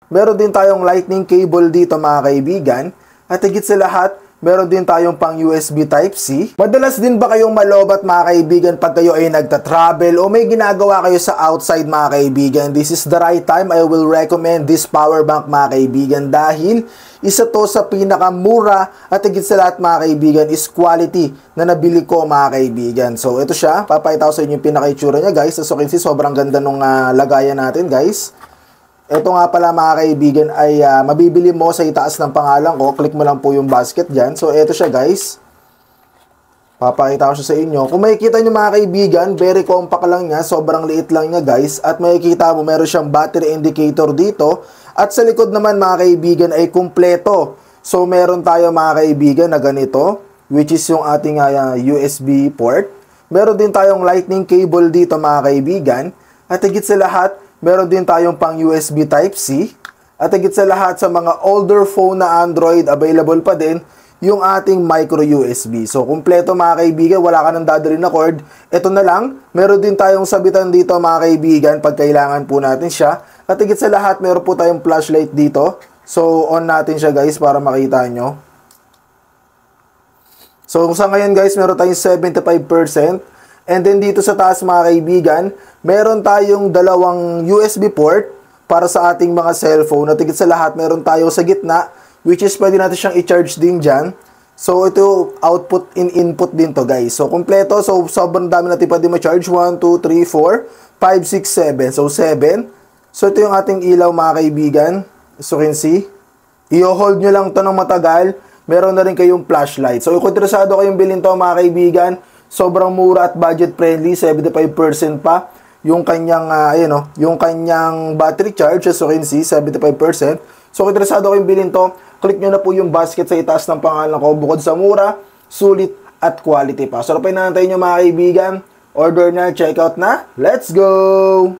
Meron din tayong lightning cable dito mga kaibigan. At higit sa lahat, meron din tayong pang USB Type-C. Madalas din ba kayong malobat mga kaibigan pag kayo ay nagta-travel o may ginagawa kayo sa outside mga kaibigan? This is the right time. I will recommend this power bank mga kaibigan dahil isa to sa pinakamura at higit sa lahat mga kaibigan is quality na nabili ko mga kaibigan. So ito siya. Papakita ko sa inyo yung pinaka-itsura niya guys. As you can see, sobrang ganda nung lagayan natin guys. Ito nga pala mga kaibigan ay mabibili mo sa itaas ng pangalan ko. Click mo lang po yung basket dyan. So, ito siya guys. Papakita ko siya sa inyo. Kung makikita nyo mga kaibigan, very compact lang niya. Sobrang liit lang niya guys. At makikita mo meron siyang battery indicator dito. At sa likod naman mga kaibigan ay kumpleto. So, meron tayo mga kaibigan na ganito. Which is yung ating USB port. Meron din tayong lightning cable dito mga kaibigan. At higit sa lahat, meron din tayong pang USB Type-C. At higit sa lahat sa mga older phone na Android, available pa din yung ating micro USB. So, kumpleto mga kaibigan, wala ka nang dadalhin na cord. Ito na lang, meron din tayong sabitan dito mga kaibigan pag kailangan po natin siya. At higit sa lahat, meron po tayong flashlight dito. So, on natin siya guys para makita nyo. So, sa ngayon guys, meron tayong 75%. And then dito sa taas mga kaibigan, meron tayong dalawang USB port para sa ating mga cellphone. At higit sa lahat, meron tayo sa gitna, which is pwede natin siyang i-charge din dyan. So ito, output in input din to guys. So kompleto, so sobrang dami natin pwede ma-charge. 1, 2, 3, 4, 5, 6, 7. So 7. So ito yung ating ilaw mga kaibigan. As you can see. I-hold nyo lang to ng matagal. Meron na rin kayong flashlight. So kung interesado kayong bilhin to mga kaibigan, sobrang mura at budget friendly, 75% pa yung kanyang yung kanyang battery charge, as you can see, 75%. So kung interesado kayong bilhin to, click nyo na po yung basket sa itaas ng pangalan ko. Bukod sa mura, sulit at quality pa. So ano pa hinahantay nyo mga kaibigan? Order na, check out na. Let's go!